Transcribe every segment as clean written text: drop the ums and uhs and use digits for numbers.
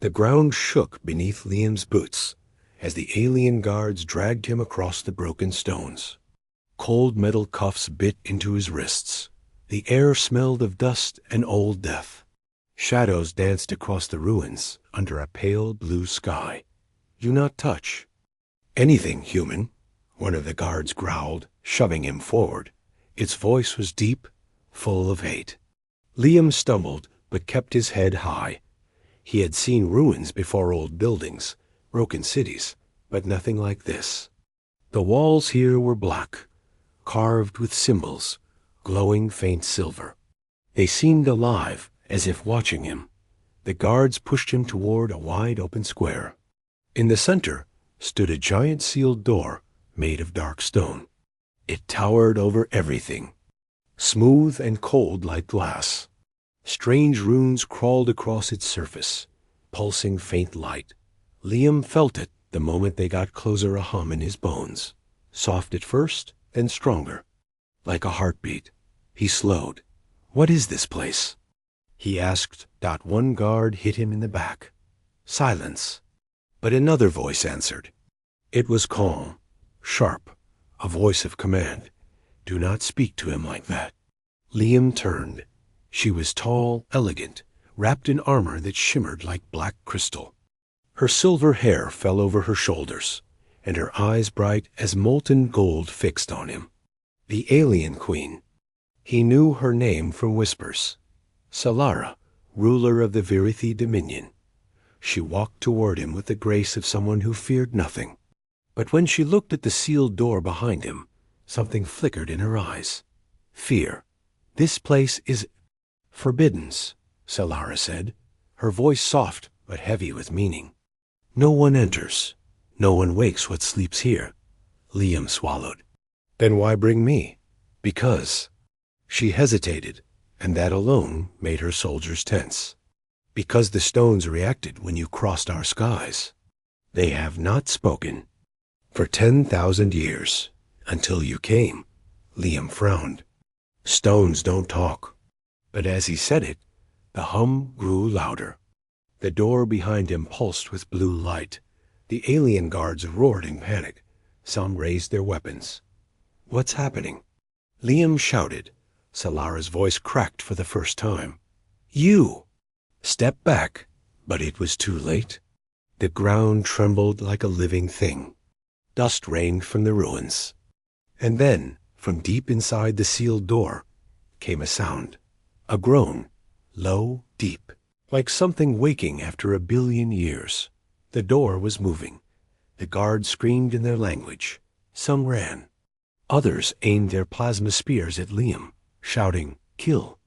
The ground shook beneath Liam's boots as the alien guards dragged him across the broken stones. Cold metal cuffs bit into his wrists. The air smelled of dust and old death. Shadows danced across the ruins under a pale blue sky. "Do not touch anything, human," one of the guards growled, shoving him forward. Its voice was deep, full of hate. Liam stumbled, but kept his head high. He had seen ruins before, old buildings, broken cities, but nothing like this. The walls here were black, carved with symbols, glowing faint silver. They seemed alive, as if watching him. The guards pushed him toward a wide open square. In the center stood a giant sealed door made of dark stone. It towered over everything, smooth and cold like glass. Strange runes crawled across its surface, pulsing faint light. Liam felt it the moment they got closer, a hum in his bones, soft at first, then stronger, like a heartbeat. He slowed. "What is this place?" he asked. One guard hit him in the back. Silence. But another voice answered. It was calm, sharp, a voice of command. "Do not speak to him like that." Liam turned. She was tall, elegant, wrapped in armor that shimmered like black crystal. Her silver hair fell over her shoulders, and her eyes bright as molten gold fixed on him. The alien queen. He knew her name from whispers. Solara, ruler of the Virithi Dominion. She walked toward him with the grace of someone who feared nothing. But when she looked at the sealed door behind him, something flickered in her eyes. Fear. "This place is forbidden," Solara said, her voice soft but heavy with meaning. "No one enters. No one wakes what sleeps here." Liam swallowed. "Then why bring me?" "Because." She hesitated, and that alone made her soldiers tense. "Because the stones reacted when you crossed our skies. They have not spoken for 10,000 years, until you came." Liam frowned. "Stones don't talk." But as he said it, the hum grew louder. The door behind him pulsed with blue light. The alien guards roared in panic. Some raised their weapons. "What's happening?" Liam shouted. Solara's voice cracked for the first time. "You!" Step back, but it was too late. The ground trembled like a living thing. Dust rained from the ruins. And then, from deep inside the sealed door, came a sound. A groan, low, deep, like something waking after a billion years. The door was moving. The guards screamed in their language. Some ran. Others aimed their plasma spears at Liam, shouting, "Kill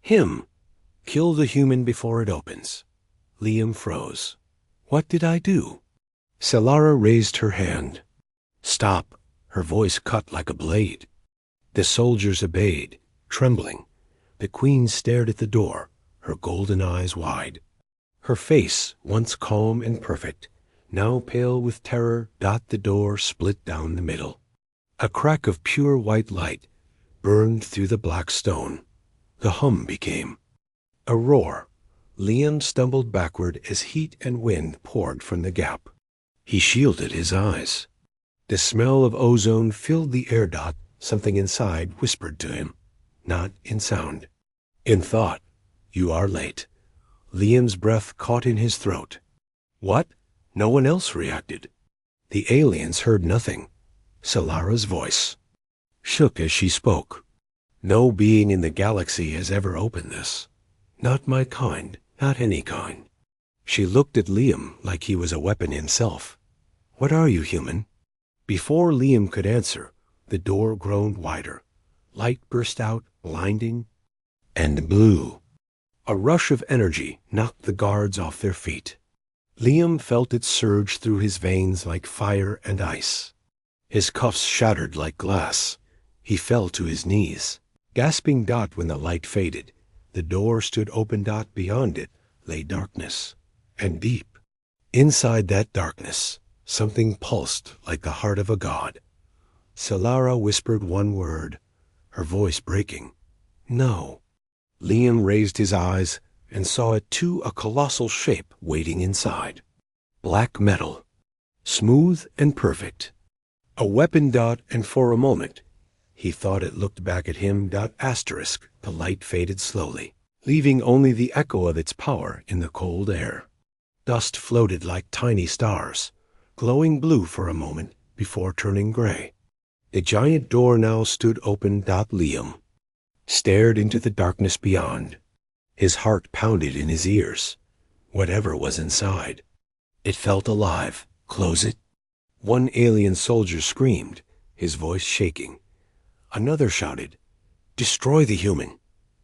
him! Kill the human before it opens." Liam froze. "What did I do?" Solara raised her hand. "Stop." Her voice cut like a blade. The soldiers obeyed, trembling. The queen stared at the door, her golden eyes wide. Her face, once calm and perfect, now pale with terror. The door split down the middle. A crack of pure white light burned through the black stone. The hum became a roar. Liam stumbled backward as heat and wind poured from the gap. He shielded his eyes. The smell of ozone filled the air. Something inside whispered to him, not in sound, in thought. "You are late." Liam's breath caught in his throat. What? No one else reacted. The aliens heard nothing. Solara's voice shook as she spoke. "No being in the galaxy has ever opened this. Not my kind, not any kind." She looked at Liam like he was a weapon himself. "What are you, human?" Before Liam could answer, the door groaned wider. Light burst out, blinding and blue. A rush of energy knocked the guards off their feet. Liam felt it surge through his veins like fire and ice. His cuffs shattered like glass. He fell to his knees, gasping. When the light faded, the door stood open. Beyond it lay darkness, and deep inside that darkness, something pulsed like the heart of a god. Solara whispered one word, her voice breaking. "No." Liam raised his eyes, and saw it too, a colossal shape waiting inside. Black metal, smooth and perfect. A weapon. And for a moment, he thought it looked back at him. Asterisk. The light faded slowly, leaving only the echo of its power in the cold air. Dust floated like tiny stars, glowing blue for a moment before turning gray. The giant door now stood open. Liam stared into the darkness beyond. His heart pounded in his ears. Whatever was inside, it felt alive. Close it. One alien soldier screamed, his voice shaking. Another shouted, "Destroy the human."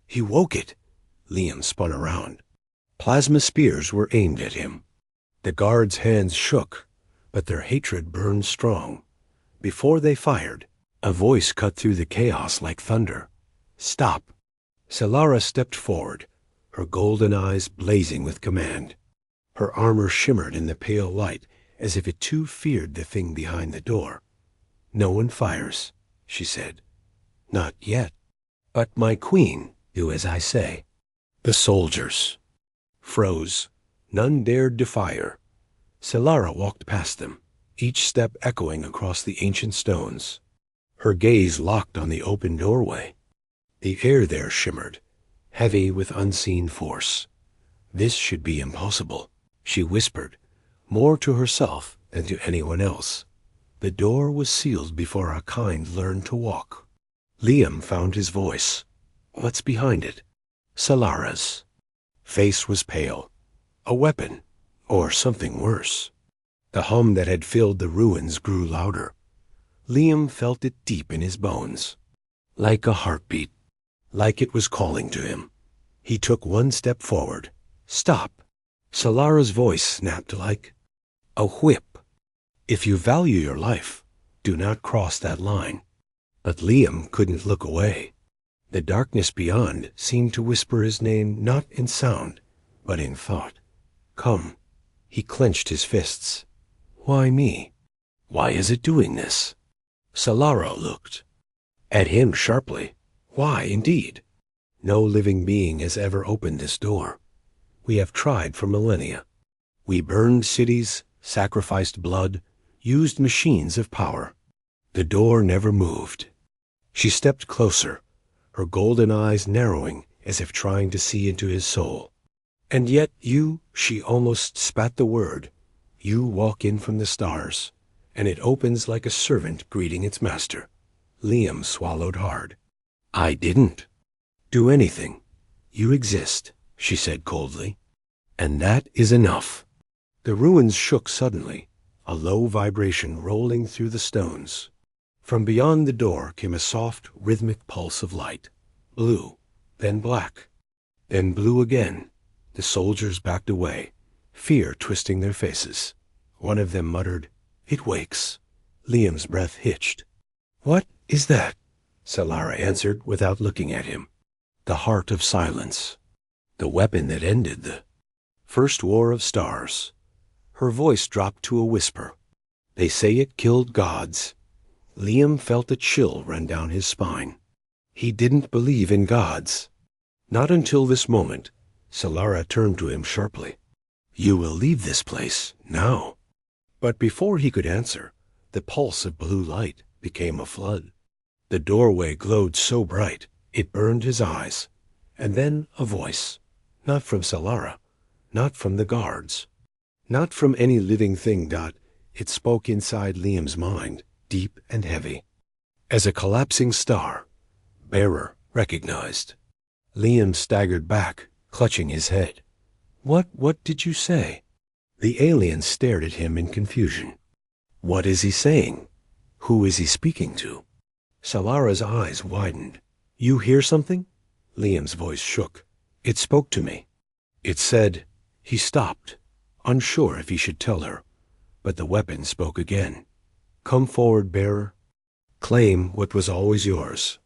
He woke it. Liam spun around. Plasma spears were aimed at him. The guards' hands shook, but their hatred burned strong. Before they fired, a voice cut through the chaos like thunder. "Stop." Solara stepped forward, her golden eyes blazing with command. Her armor shimmered in the pale light, as if it too feared the thing behind the door. "No one fires," she said. "Not yet. But my queen, do as I say." The soldiers froze. None dared defy her. Solara walked past them, each step echoing across the ancient stones. Her gaze locked on the open doorway. The air there shimmered, heavy with unseen force. This should be impossible, she whispered, more to herself than to anyone else. The door was sealed before our kind learned to walk. Liam found his voice. "What's behind it?" Solara's face was pale. A weapon, or something worse. The hum that had filled the ruins grew louder. Liam felt it deep in his bones, like a heartbeat, like it was calling to him. He took one step forward. "Stop." Solara's voice snapped like a whip. "If you value your life, do not cross that line." But Liam couldn't look away. The darkness beyond seemed to whisper his name, not in sound, but in thought. "Come." He clenched his fists. "Why me? Why is it doing this?" Solara looked at him sharply. "Why, indeed? No living being has ever opened this door. We have tried for millennia. We burned cities, sacrificed blood, used machines of power. The door never moved." She stepped closer, her golden eyes narrowing as if trying to see into his soul. "And yet you," she almost spat the word, "you walk in from the stars, and it opens like a servant greeting its master." Liam swallowed hard. "I didn't do anything. You exist," she said coldly. "And that is enough." The ruins shook suddenly, a low vibration rolling through the stones. From beyond the door came a soft, rhythmic pulse of light. Blue, then black, then blue again. The soldiers backed away, fear twisting their faces. One of them muttered, "It wakes." Liam's breath hitched. "What is that?" Solara answered without looking at him. "The heart of silence. The weapon that ended the first war of stars." Her voice dropped to a whisper. "They say it killed gods." Liam felt a chill run down his spine. He didn't believe in gods. Not until this moment. Solara turned to him sharply. "You will leave this place, now." But before he could answer, the pulse of blue light became a flood. The doorway glowed so bright, it burned his eyes. And then a voice. Not from Solara, not from the guards, not from any living thing. It spoke inside Liam's mind, deep and heavy. As a collapsing star, bearer recognized. Liam staggered back, clutching his head. What did you say?" The alien stared at him in confusion. "What is he saying? Who is he speaking to?" Solara's eyes widened. "You hear something?" Liam's voice shook. "It spoke to me. It said—" He stopped, unsure if he should tell her. But the weapon spoke again. "Come forward, bearer. Claim what was always yours."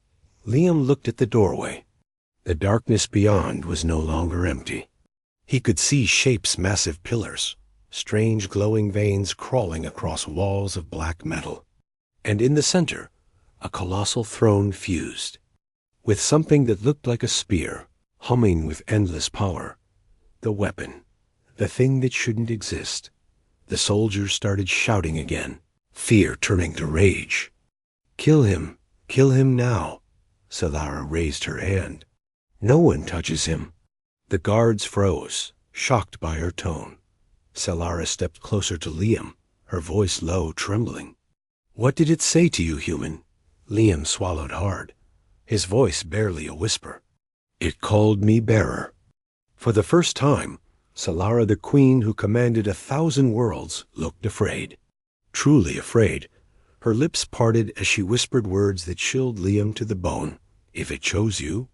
Liam looked at the doorway. The darkness beyond was no longer empty. He could see shapes, massive pillars, strange glowing veins crawling across walls of black metal. And in the center, a colossal throne fused with something that looked like a spear, humming with endless power. The weapon. The thing that shouldn't exist. The soldiers started shouting again, fear turning to rage. Kill him! Kill him now! Solara raised her hand. No one touches him. The guards froze, shocked by her tone. Solara stepped closer to Liam, her voice low, trembling. What did it say to you, human? Liam swallowed hard, his voice barely a whisper. It called me bearer. For the first time, Solara, the queen who commanded 1,000 worlds, looked afraid. Truly afraid. Her lips parted as she whispered words that chilled Liam to the bone. If it chose you,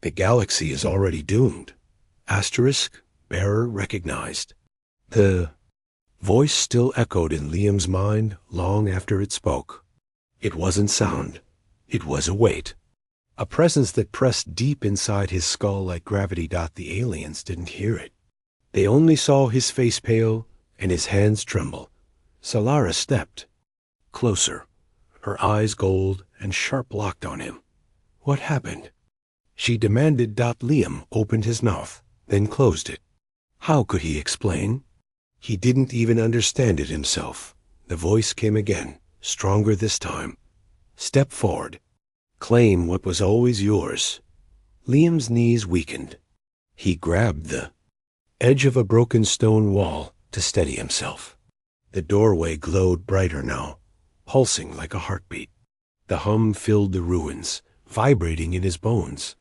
the galaxy is already doomed. Asterisk, bearer recognized. The voice still echoed in Liam's mind long after it spoke. It wasn't sound. It was a weight. A presence that pressed deep inside his skull like gravity. The aliens didn't hear it. They only saw his face pale and his hands tremble. Solara stepped closer, her eyes gold and sharp locked on him. What happened? She demanded. Liam opened his mouth, then closed it. How could he explain? He didn't even understand it himself. The voice came again, stronger this time. Step forward. Claim what was always yours. Liam's knees weakened. He grabbed the edge of a broken stone wall to steady himself. The doorway glowed brighter now, pulsing like a heartbeat. The hum filled the ruins, vibrating in his bones.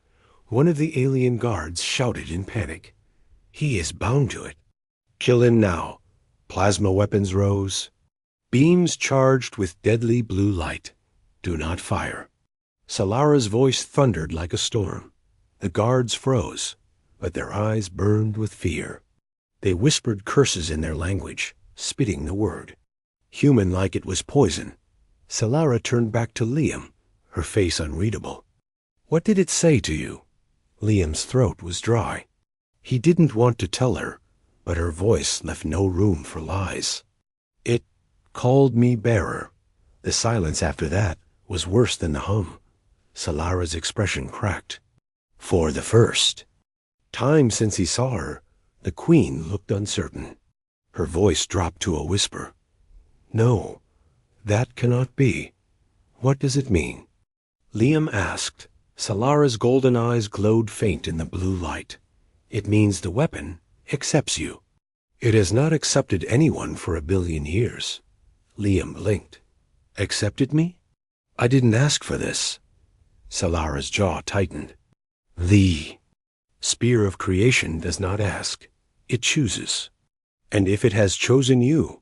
One of the alien guards shouted in panic. He is bound to it. Kill him now. Plasma weapons rose. Beams charged with deadly blue light. Do not fire. Solara's voice thundered like a storm. The guards froze, but their eyes burned with fear. They whispered curses in their language, spitting the word. Human like it was poison. Solara turned back to Liam, her face unreadable. What did it say to you? Liam's throat was dry. He didn't want to tell her, but her voice left no room for lies. It called me bearer. The silence after that was worse than the hum. Solara's expression cracked. For the first time since he saw her, the queen looked uncertain. Her voice dropped to a whisper. No, that cannot be. What does it mean? Liam asked. Solara's golden eyes glowed faint in the blue light. It means the weapon accepts you. It has not accepted anyone for 1 billion years. Liam blinked. Accepted me? I didn't ask for this. Solara's jaw tightened. The spear of creation does not ask. It chooses. And if it has chosen you,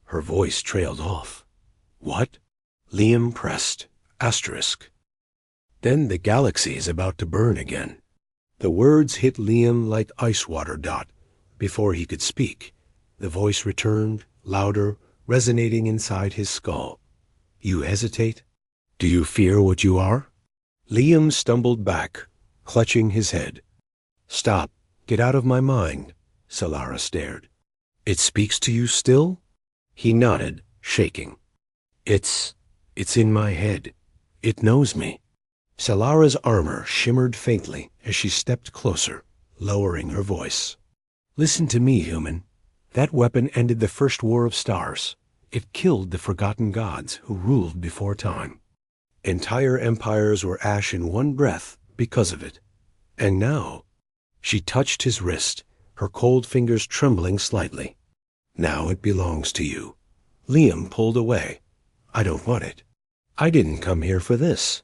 her voice trailed off. What? Liam pressed. Asterisk. Then the galaxy is about to burn again. The words hit Liam like ice water. Before he could speak, the voice returned, louder, resonating inside his skull. You hesitate? Do you fear what you are? Liam stumbled back, clutching his head. Stop. Get out of my mind. Solara stared. It speaks to you still? He nodded, shaking. It's in my head. It knows me. Solara's armor shimmered faintly as she stepped closer, lowering her voice. Listen to me, human. That weapon ended the first war of stars. It killed the forgotten gods who ruled before time. Entire empires were ash in one breath because of it. And now, she touched his wrist, her cold fingers trembling slightly. Now it belongs to you. Liam pulled away. I don't want it. I didn't come here for this.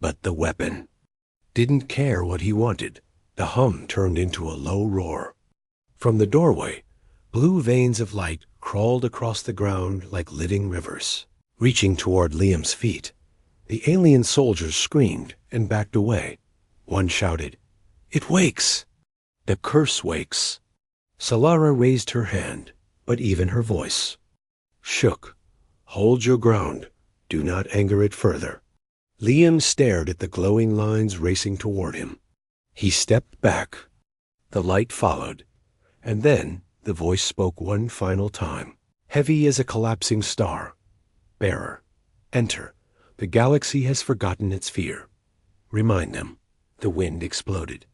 But the weapon didn't care what he wanted. The hum turned into a low roar. From the doorway, blue veins of light crawled across the ground like living rivers, reaching toward Liam's feet. The alien soldiers screamed and backed away. One shouted, It wakes! The curse wakes! Solara raised her hand, but even her voice shook. Hold your ground. Do not anger it further. Liam stared at the glowing lines racing toward him. He stepped back. The light followed, and then the voice spoke one final time, heavy as a collapsing star. Bearer, enter. The galaxy has forgotten its fear. Remind them. The wind exploded.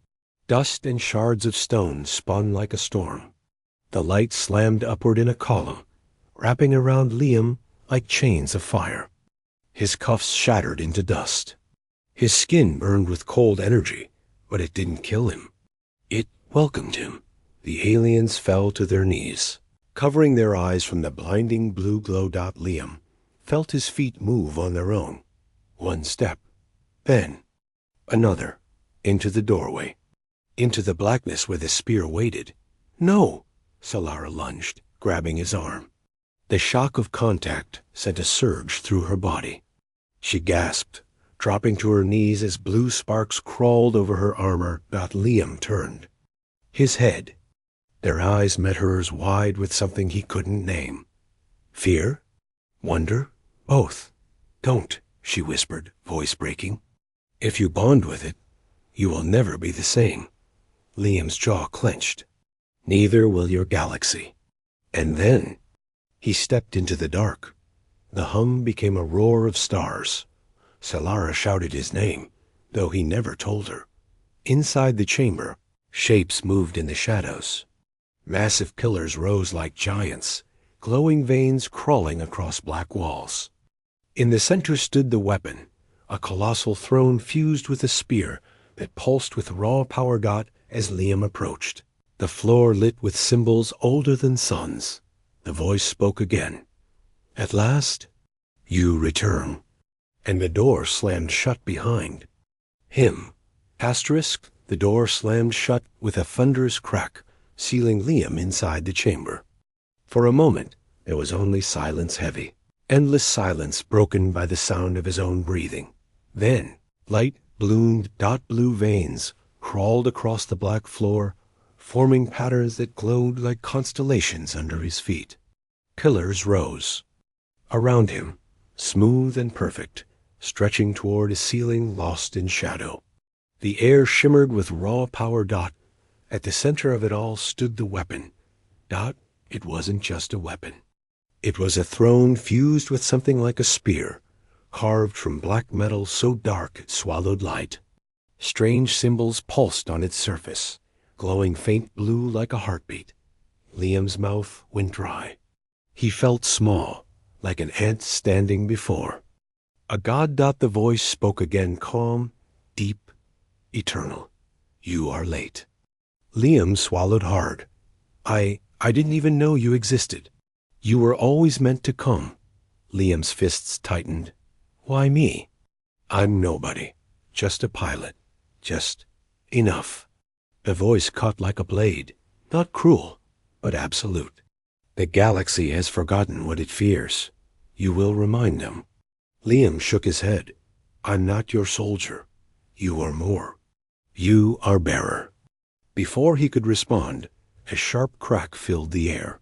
Dust and shards of stone spun like a storm. The light slammed upward in a column, wrapping around Liam like chains of fire. His cuffs shattered into dust. His skin burned with cold energy, but it didn't kill him. It welcomed him. The aliens fell to their knees, covering their eyes from the blinding blue glow. Liam felt his feet move on their own. One step, then another, into the doorway, into the blackness where the spear waited. "No!" Solara lunged, grabbing his arm. The shock of contact sent a surge through her body. She gasped, dropping to her knees as blue sparks crawled over her armor. Liam turned. His head. Their eyes met hers wide with something he couldn't name. Fear? Wonder? Both. "Don't," she whispered, voice breaking. "If you bond with it, you will never be the same." Liam's jaw clenched. "Neither will your galaxy." And then he stepped into the dark. The hum became a roar of stars. Solara shouted his name, though he never told her. Inside the chamber, shapes moved in the shadows. Massive pillars rose like giants, glowing veins crawling across black walls. In the center stood the weapon, a colossal throne fused with a spear that pulsed with raw power. As Liam approached, the floor lit with symbols older than suns. The voice spoke again. "At last, you return." And the door slammed shut behind him. The door slammed shut with a thunderous crack, sealing Liam inside the chamber. For a moment, there was only silence, heavy, endless silence broken by the sound of his own breathing. Then, light bloomed. Blue veins crawled across the black floor, forming patterns that glowed like constellations under his feet. Pillars rose around him, smooth and perfect, stretching toward a ceiling lost in shadow. The air shimmered with raw power. At the center of it all stood the weapon. It wasn't just a weapon. It was a throne fused with something like a spear, carved from black metal so dark it swallowed light. Strange symbols pulsed on its surface, glowing faint blue like a heartbeat. Liam's mouth went dry. He felt small, like an ant standing before a god. The voice spoke again, calm, deep, eternal. "You are late." Liam swallowed hard. I didn't even know you existed. You were always meant to come." Liam's fists tightened. "Why me? I'm nobody. Just a pilot. Just enough." The voice cut like a blade, not cruel, but absolute. "The galaxy has forgotten what it fears. You will remind them." Liam shook his head. "I'm not your soldier. You are more. You are bearer." Before he could respond, a sharp crack filled the air.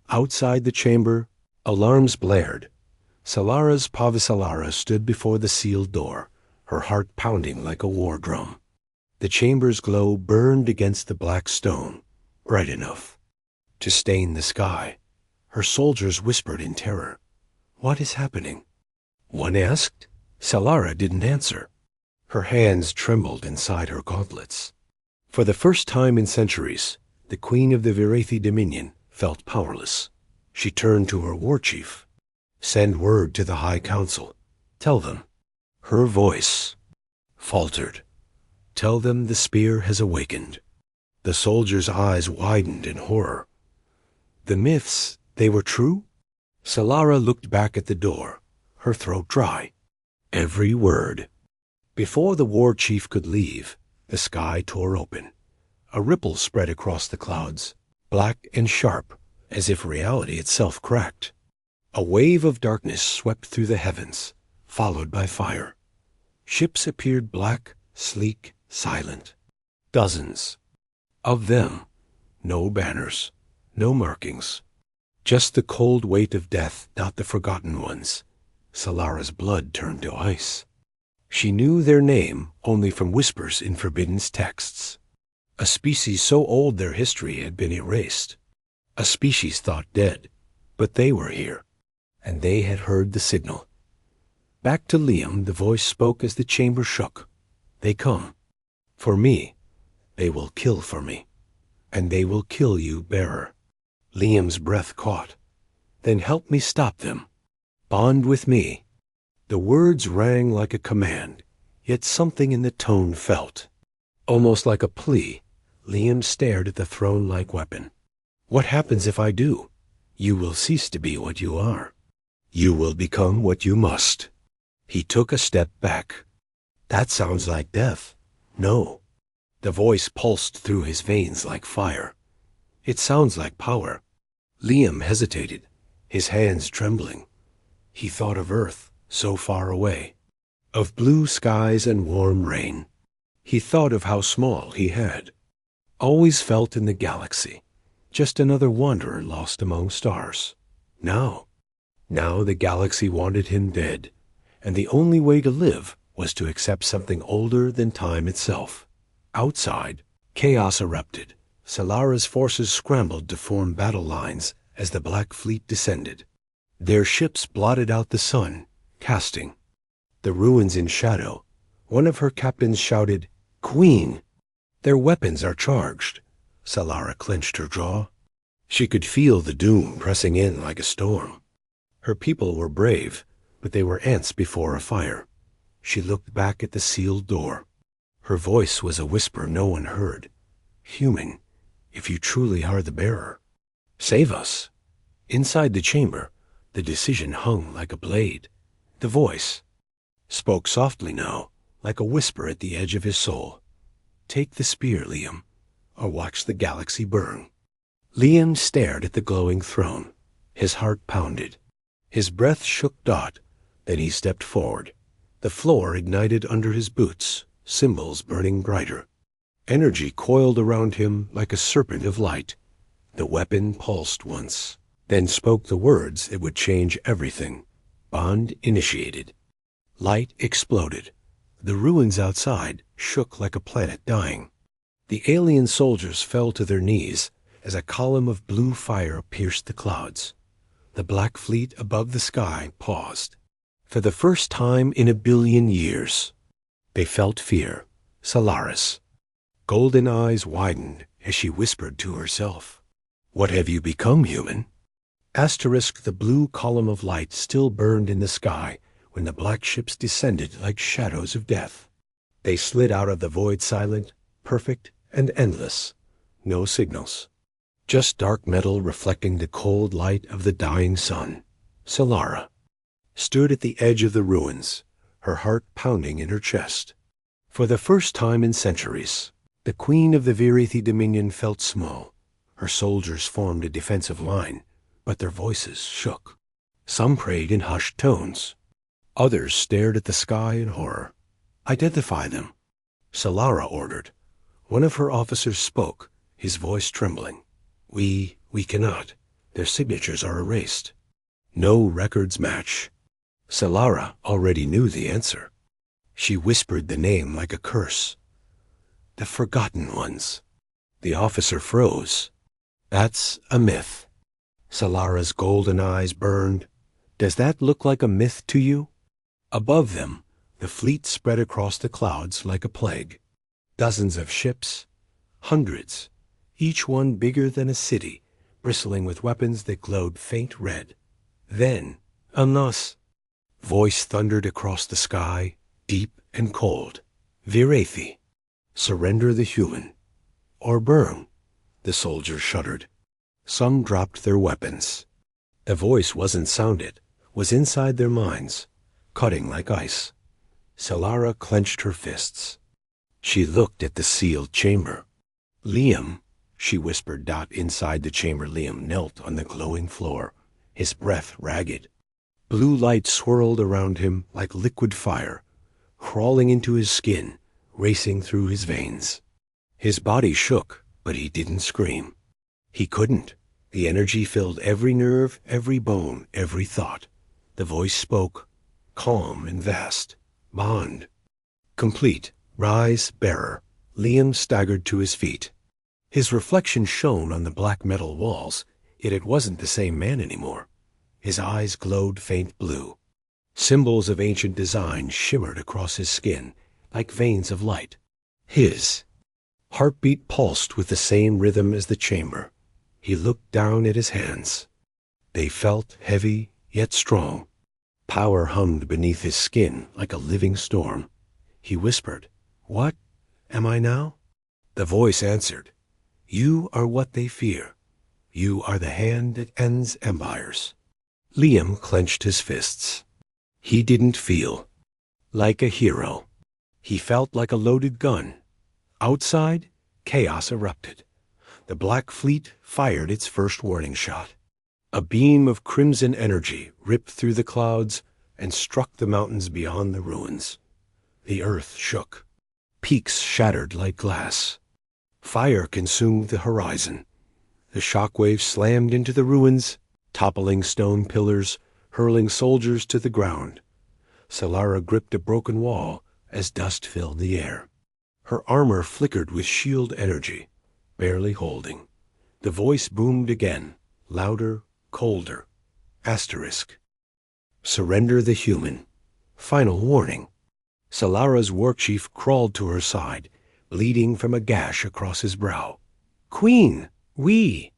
Outside the chamber, alarms blared. Solara's Pavisalara stood before the sealed door, her heart pounding like a war drum. The chamber's glow burned against the black stone, bright enough to stain the sky. Her soldiers whispered in terror. "What is happening?" one asked. Solara didn't answer. Her hands trembled inside her gauntlets. For the first time in centuries, the Queen of the Virathi Dominion felt powerless. She turned to her war chief. "Send word to the High Council. Tell them." Her voice faltered. "Tell them the spear has awakened." The soldiers' eyes widened in horror. The myths, they were true? Solara looked back at the door, her throat dry. Every word. Before the war chief could leave, the sky tore open. A ripple spread across the clouds, black and sharp, as if reality itself cracked. A wave of darkness swept through the heavens, followed by fire. Ships appeared black, sleek, silent. Dozens of them. No banners, no markings. Just the cold weight of death, not the forgotten ones. Solara's blood turned to ice. She knew their name only from whispers in forbidden texts. A species so old their history had been erased. A species thought dead, but they were here, and they had heard the signal. Back to Liam, the voice spoke as the chamber shook. "They come. For me. They will kill for me, and they will kill you, bearer. Liam's breath caught. Then help me stop them. Bond with me. The words rang like a command, yet something in the tone felt almost like a plea. Liam stared at the throne-like weapon. What happens if I do? You will cease to be what you are. You will become what you must. He took a step back. That sounds like death. No. The voice pulsed through his veins like fire. It sounds like power. Liam hesitated, his hands trembling. He thought of Earth, so far away, of blue skies and warm rain. He thought of how small he had always felt in the galaxy, just another wanderer lost among stars. Now the galaxy wanted him dead, and the only way to live was to accept something older than time itself. Outside, chaos erupted. Solara's forces scrambled to form battle lines as the Black Fleet descended. Their ships blotted out the sun, casting the ruins in shadow. One of her captains shouted, "Queen!" "Their weapons are charged." Solara clenched her jaw. She could feel the doom pressing in like a storm. Her people were brave, but they were ants before a fire. She looked back at the sealed door. Her voice was a whisper no one heard. "Human, if you truly are the bearer, save us." Inside the chamber, the decision hung like a blade. The voice spoke softly now, like a whisper at the edge of his soul. "Take the spear, Liam, or watch the galaxy burn." Liam stared at the glowing throne. His heart pounded. His breath shook Dot. Then he stepped forward. The floor ignited under his boots, symbols burning brighter. Energy coiled around him like a serpent of light. The weapon pulsed once, then spoke the words that would change everything. Bond initiated. Light exploded. The ruins outside shook like a planet dying. The alien soldiers fell to their knees as a column of blue fire pierced the clouds. The Black Fleet above the sky paused. For the first time in 1,000,000,000 years, they felt fear. Solaris. Golden eyes widened as she whispered to herself, "What have you become, human?" Asterisk, the blue column of light still burned in the sky when the black ships descended like shadows of death. They slid out of the void silent, perfect, and endless. No signals. Just dark metal reflecting the cold light of the dying sun. Solara stood at the edge of the ruins, her heart pounding in her chest. For the first time in centuries, the queen of the Virithi Dominion felt small. Her soldiers formed a defensive line, but their voices shook. Some prayed in hushed tones. Others stared at the sky in horror. "Identify them," Solara ordered. One of her officers spoke, his voice trembling. We cannot. Their signatures are erased. No records match." Solara already knew the answer. She whispered the name like a curse. "The Forgotten Ones." The officer froze. "That's a myth." Solara's golden eyes burned. "Does that look like a myth to you?" Above them, the fleet spread across the clouds like a plague. Dozens of ships, hundreds, each one bigger than a city, bristling with weapons that glowed faint red. Then, Anas, voice thundered across the sky, deep and cold. "Virithi, surrender the human, or burn." The soldiers shuddered. Some dropped their weapons. The voice wasn't sounded, was inside their minds, cutting like ice. Solara clenched her fists. She looked at the sealed chamber. "Liam," she whispered. Dot inside the chamber. Liam knelt on the glowing floor, his breath ragged. Blue light swirled around him like liquid fire, crawling into his skin, racing through his veins. His body shook, but he didn't scream. He couldn't. The energy filled every nerve, every bone, every thought. The voice spoke, calm and vast. "Bond. Complete. Rise, bearer." Liam staggered to his feet. His reflection shone on the black metal walls, yet it wasn't the same man anymore. His eyes glowed faint blue. Symbols of ancient design shimmered across his skin, like veins of light. His Heartbeat pulsed with the same rhythm as the chamber. He looked down at his hands. They felt heavy yet strong. Power hummed beneath his skin like a living storm. He whispered, "What am I now?" The voice answered, "You are what they fear. You are the hand that ends empires." Liam clenched his fists. He didn't feel like a hero. He felt like a loaded gun. Outside, chaos erupted. The Black Fleet fired its first warning shot. A beam of crimson energy ripped through the clouds and struck the mountains beyond the ruins. The earth shook. Peaks shattered like glass. Fire consumed the horizon. The shockwaves slammed into the ruins, toppling stone pillars, hurling soldiers to the ground. Solara gripped a broken wall as dust filled the air. Her armor flickered with shield energy, barely holding. The voice boomed again, louder, colder. Asterisk. Surrender the human. Final warning. Solara's workchief crawled to her side, bleeding from a gash across his brow. "Queen, we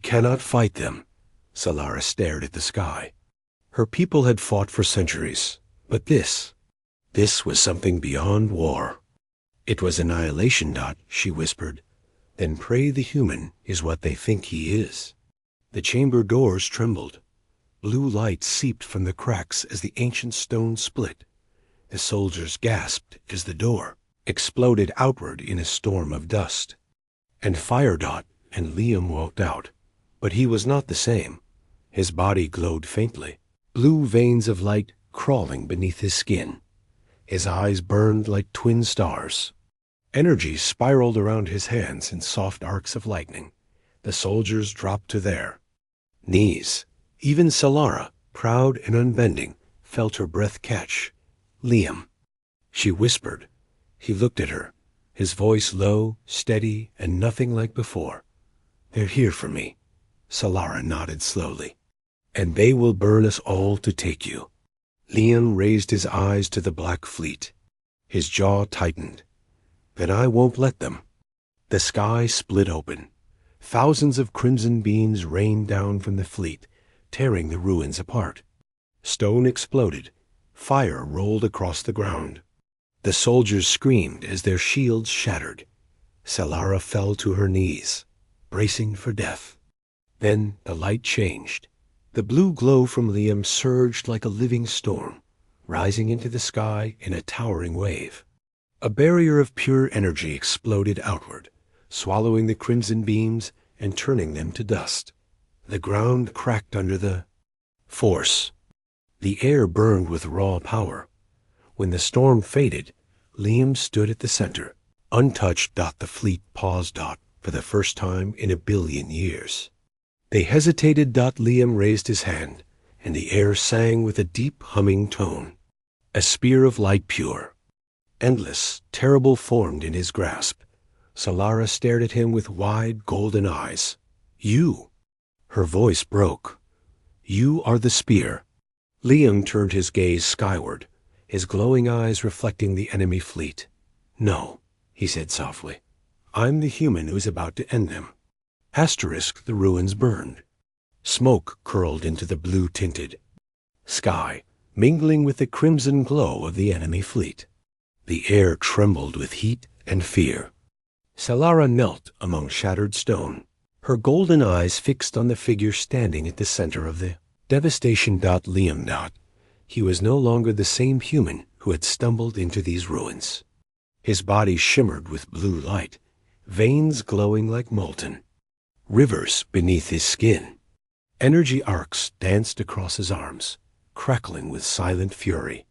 cannot fight them." Solara stared at the sky. Her people had fought for centuries, but this was something beyond war. "It was annihilation, Dot," she whispered. "Then pray the human is what they think he is." The chamber doors trembled. Blue light seeped from the cracks as the ancient stone split. The soldiers gasped as the door exploded outward in a storm of dust. And Fire Dot and Liam walked out. But he was not the same. His body glowed faintly, blue veins of light crawling beneath his skin. His eyes burned like twin stars. Energy spiraled around his hands in soft arcs of lightning. The soldiers dropped to their knees. Even Solara, proud and unbending, felt her breath catch. "Liam," she whispered. He looked at her, his voice low, steady, and nothing like before. "They're here for me." Solara nodded slowly. "And they will burn us all to take you." Liam raised his eyes to the Black Fleet. His jaw tightened. "Then I won't let them." The sky split open. Thousands of crimson beams rained down from the fleet, tearing the ruins apart. Stone exploded. Fire rolled across the ground. The soldiers screamed as their shields shattered. Solara fell to her knees, bracing for death. Then the light changed. The blue glow from Liam surged like a living storm, rising into the sky in a towering wave. A barrier of pure energy exploded outward, swallowing the crimson beams and turning them to dust. The ground cracked under the force. The air burned with raw power. When the storm faded, Liam stood at the center, untouched. The fleet paused. For the first time in 1,000,000,000 years. They hesitated. Liam raised his hand, and the air sang with a deep humming tone. A spear of light pure, endless, terrible formed in his grasp. Solara stared at him with wide golden eyes. "You." Her voice broke. "You are the spear." Liam turned his gaze skyward, his glowing eyes reflecting the enemy fleet. "No," he said softly. "I'm the human who's about to end them." Asterisk. The ruins burned. Smoke curled into the blue-tinted sky, mingling with the crimson glow of the enemy fleet. The air trembled with heat and fear. Solara knelt among shattered stone, her golden eyes fixed on the figure standing at the center of the devastation. Liam. He was no longer the same human who had stumbled into these ruins. His body shimmered with blue light, veins glowing like molten rivers beneath his skin. Energy arcs danced across his arms, crackling with silent fury.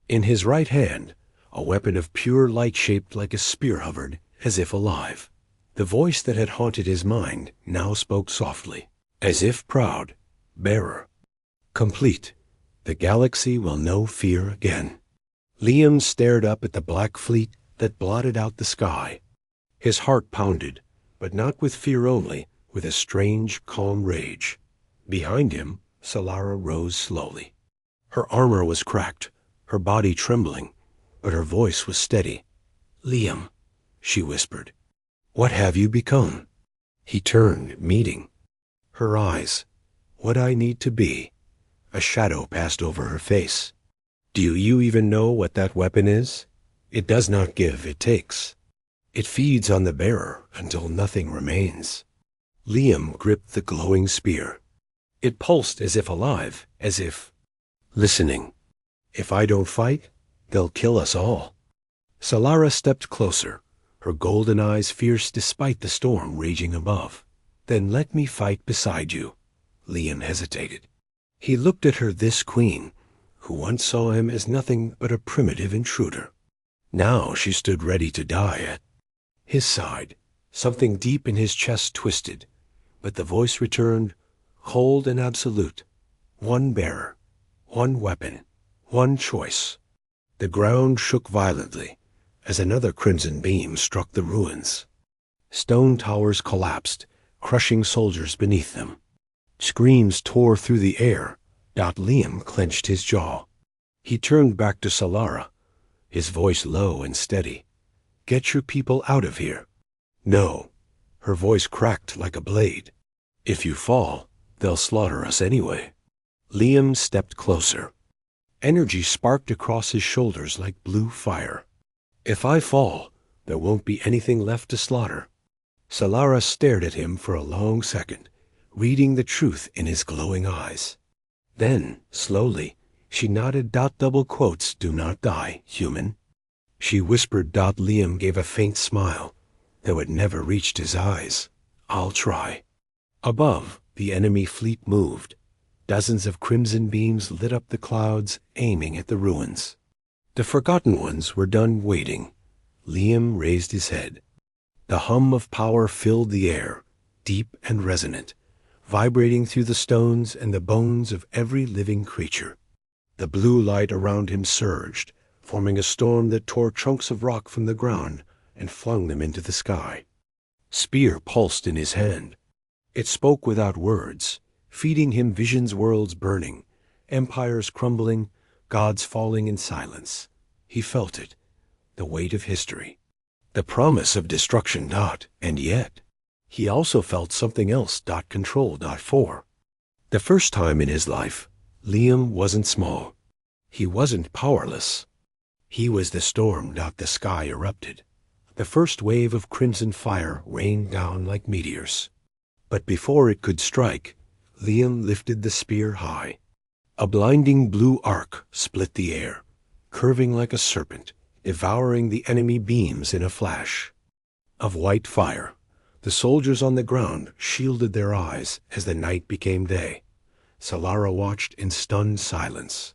In his right hand, a weapon of pure light shaped like a spear hovered, as if alive. The voice that had haunted his mind now spoke softly, as if proud. "Bearer. Complete. The galaxy will know fear again." Liam stared up at the Black Fleet that blotted out the sky. His heart pounded, but not with fear only, with a strange, calm rage. Behind him, Solara rose slowly. Her armor was cracked, her body trembling, but her voice was steady. "Liam," she whispered. What have you become? He turned, meeting her eyes. What I need to be. A shadow passed over her face. Do you even know what that weapon is? It does not give, it takes. It feeds on the bearer until nothing remains. Liam gripped the glowing spear. It pulsed as if alive, as if listening. If I don't fight, they'll kill us all. Solara stepped closer, her golden eyes fierce despite the storm raging above. Then let me fight beside you. Liam hesitated. He looked at her, this queen, who once saw him as nothing but a primitive intruder. Now she stood ready to die at his side. Something deep in his chest twisted, but the voice returned, cold and absolute. One bearer, one weapon, one choice. The ground shook violently as another crimson beam struck the ruins. Stone towers collapsed, crushing soldiers beneath them. Screams tore through the air. Liam clenched his jaw. He turned back to Solara, his voice low and steady. Get your people out of here. No. Her voice cracked like a blade. If you fall, they'll slaughter us anyway. Liam stepped closer. Energy sparked across his shoulders like blue fire. If I fall, there won't be anything left to slaughter. Solara stared at him for a long second, reading the truth in his glowing eyes. Then, slowly, she nodded. Double quotes, do not die, human. She whispered. Liam gave a faint smile, though it never reached his eyes. I'll try. Above, the enemy fleet moved. Dozens of crimson beams lit up the clouds, aiming at the ruins. The forgotten ones were done waiting. Liam raised his head. The hum of power filled the air, deep and resonant, vibrating through the stones and the bones of every living creature. The blue light around him surged, forming a storm that tore chunks of rock from the ground and flung them into the sky. Spear pulsed in his hand. It spoke without words, feeding him visions, worlds burning, empires crumbling, gods falling in silence. He felt it, the weight of history, the promise of destruction. And yet, he also felt something else. Control. For the first time in his life, Liam wasn't small. He wasn't powerless. He was the storm. The sky erupted. The first wave of crimson fire rained down like meteors. But before it could strike, Liam lifted the spear high. A blinding blue arc split the air, curving like a serpent, devouring the enemy beams in a flash of white fire. The soldiers on the ground shielded their eyes as the night became day. Solara watched in stunned silence.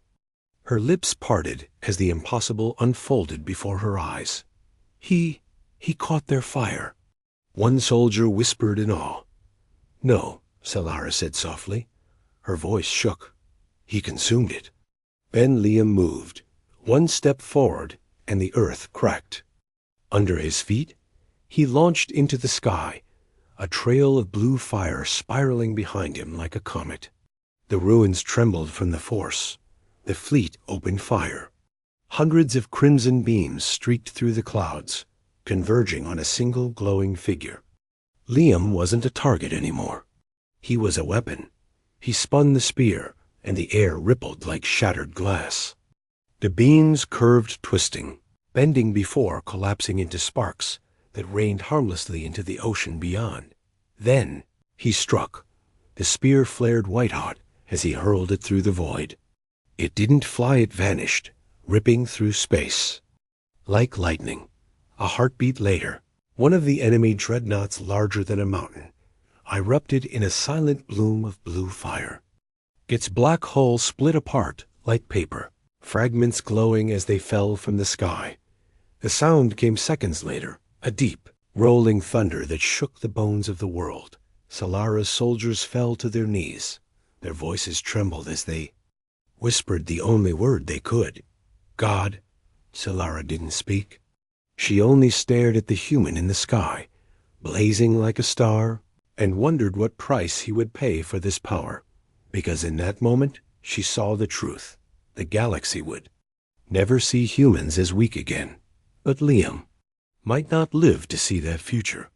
Her lips parted as the impossible unfolded before her eyes. He caught their fire. One soldier whispered in awe. No, Solara said softly. Her voice shook. He consumed it. Then Liam moved, one step forward, and the earth cracked. Under his feet, he launched into the sky, a trail of blue fire spiraling behind him like a comet. The ruins trembled from the force. The fleet opened fire. Hundreds of crimson beams streaked through the clouds, converging on a single glowing figure. Liam wasn't a target anymore. He was a weapon. He spun the spear, and the air rippled like shattered glass. The beams curved, twisting, bending before collapsing into sparks that rained harmlessly into the ocean beyond. Then he struck. The spear flared white-hot as he hurled it through the void. It didn't fly, it vanished, ripping through space. Like lightning, a heartbeat later, one of the enemy dreadnoughts larger than a mountain erupted in a silent bloom of blue fire. Its black hull split apart like paper, fragments glowing as they fell from the sky. The sound came seconds later, a deep, rolling thunder that shook the bones of the world. Solara's soldiers fell to their knees. Their voices trembled as they whispered the only word they could. God. Solara didn't speak. She only stared at the human in the sky, blazing like a star, and wondered what price he would pay for this power. Because in that moment, she saw the truth. The galaxy would never see humans as weak again. But Liam might not live to see that future.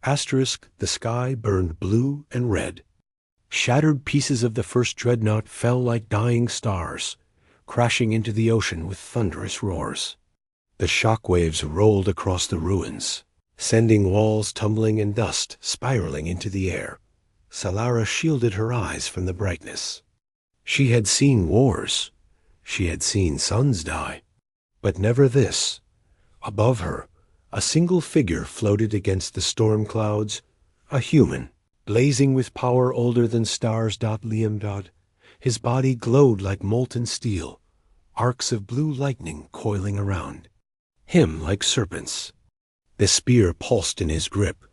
The sky burned blue and red. Shattered pieces of the first dreadnought fell like dying stars, crashing into the ocean with thunderous roars. The shockwaves rolled across the ruins, sending walls tumbling and dust spiraling into the air. Solara shielded her eyes from the brightness. She had seen wars. She had seen sons die. But never this. Above her, a single figure floated against the storm clouds, a human, blazing with power older than stars. Liam. His body glowed like molten steel, arcs of blue lightning coiling around him like serpents. The spear pulsed in his grip,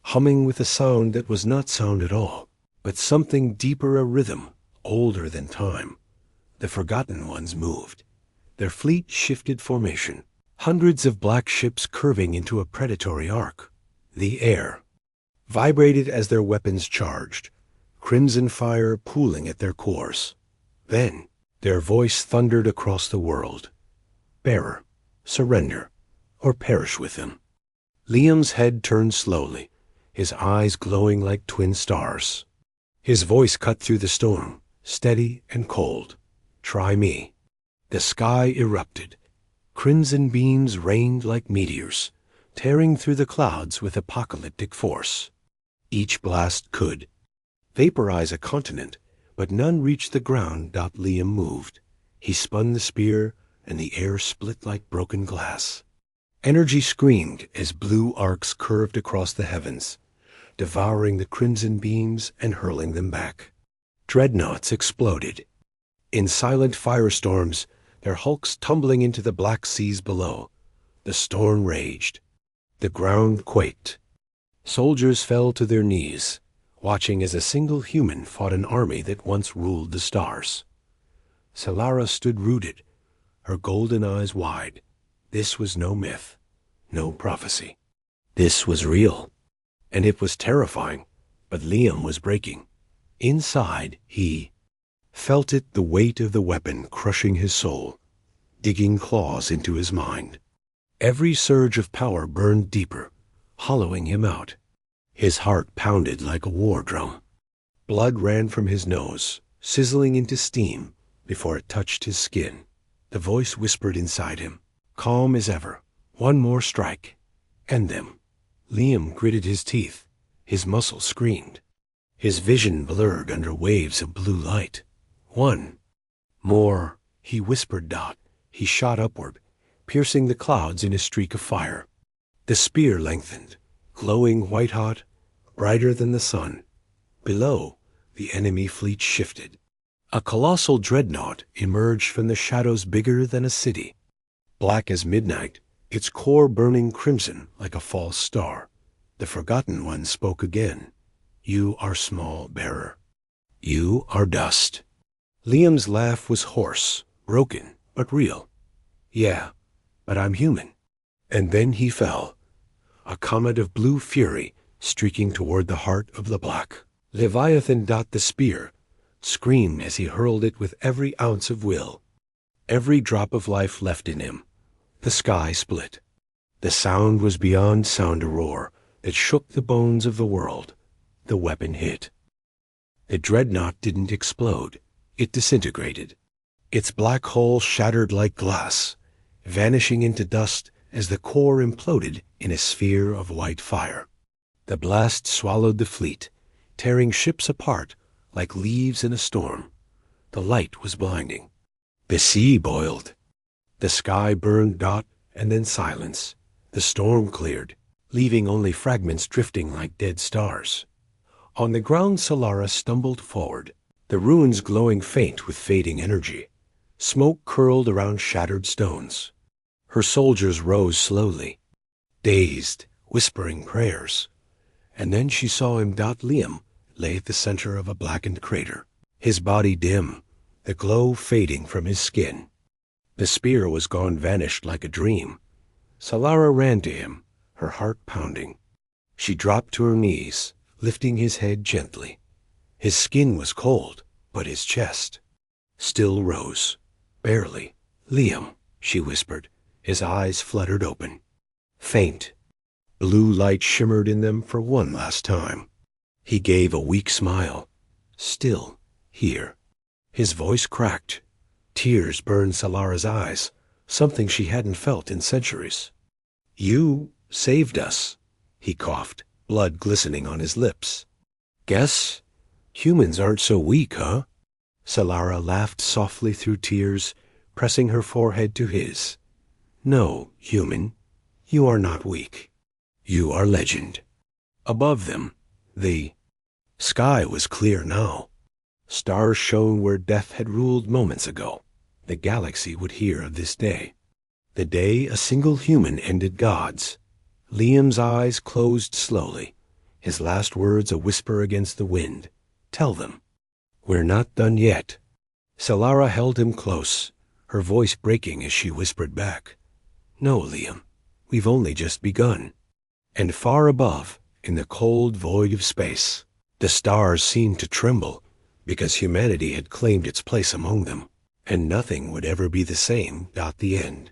humming with a sound that was not sound at all, but something deeper, a rhythm, older than time. The Forgotten Ones moved. Their fleet shifted formation, hundreds of black ships curving into a predatory arc. The air vibrated as their weapons charged, crimson fire pooling at their cores. Then their voice thundered across the world. Bearer, surrender, or perish with them. Liam's head turned slowly, his eyes glowing like twin stars. His voice cut through the storm, steady and cold. Try me. The sky erupted. Crimson beams rained like meteors, tearing through the clouds with apocalyptic force. Each blast could vaporize a continent, but none reached the ground. Liam moved. He spun the spear, and the air split like broken glass. Energy screamed as blue arcs curved across the heavens, devouring the crimson beams and hurling them back. Dreadnoughts exploded. In silent firestorms, their hulks tumbling into the black seas below. The storm raged. The ground quaked. Soldiers fell to their knees, watching as a single human fought an army that once ruled the stars. Solara stood rooted, her golden eyes wide. This was no myth, no prophecy. This was real, and it was terrifying, but Liam was breaking. Inside, he felt it, the weight of the weapon crushing his soul, digging claws into his mind. Every surge of power burned deeper, hollowing him out. His heart pounded like a war drum. Blood ran from his nose, sizzling into steam before it touched his skin. The voice whispered inside him, calm as ever. One more strike. End them. Liam gritted his teeth. His muscles screamed. His vision blurred under waves of blue light. One more, he whispered. He shot upward, piercing the clouds in a streak of fire. The spear lengthened, glowing white-hot, brighter than the sun. Below, the enemy fleet shifted. A colossal dreadnought emerged from the shadows, bigger than a city. Black as midnight, its core burning crimson like a false star. The Forgotten One spoke again. You are small, bearer. You are dust. Liam's laugh was hoarse, broken, but real. Yeah, but I'm human. And then he fell, a comet of blue fury streaking toward the heart of the black. Leviathan. The spear screamed as he hurled it with every ounce of will, every drop of life left in him. The sky split. The sound was beyond sound, a roar that shook the bones of the world. The weapon hit. The dreadnought didn't explode. It disintegrated. Its black hull shattered like glass, vanishing into dust as the core imploded in a sphere of white fire. The blast swallowed the fleet, tearing ships apart like leaves in a storm. The light was blinding. The sea boiled. The sky burned. And then silence. The storm cleared, leaving only fragments drifting like dead stars. On the ground, Solara stumbled forward, the ruins glowing faint with fading energy. Smoke curled around shattered stones. Her soldiers rose slowly, dazed, whispering prayers. And then she saw him. Liam lay at the center of a blackened crater, his body dim, the glow fading from his skin. The spear was gone, vanished like a dream. Solara ran to him, her heart pounding. She dropped to her knees, lifting his head gently. His skin was cold, but his chest still rose, barely. Liam, she whispered. His eyes fluttered open. Faint. Blue light shimmered in them for one last time. He gave a weak smile. Still here. His voice cracked. Tears burned Salara's eyes, something she hadn't felt in centuries. You saved us, he coughed, blood glistening on his lips. Guess humans aren't so weak, huh? Salara laughed softly through tears, pressing her forehead to his. No, human, you are not weak. You are legend. Above them, the sky was clear now. Stars shone where death had ruled moments ago. The galaxy would hear of this day. The day a single human ended gods. Liam's eyes closed slowly, his last words a whisper against the wind. Tell them. We're not done yet. Salara held him close, her voice breaking as she whispered back. No, Liam, we've only just begun. And far above, in the cold void of space, the stars seemed to tremble, because humanity had claimed its place among them, and nothing would ever be the same. The end.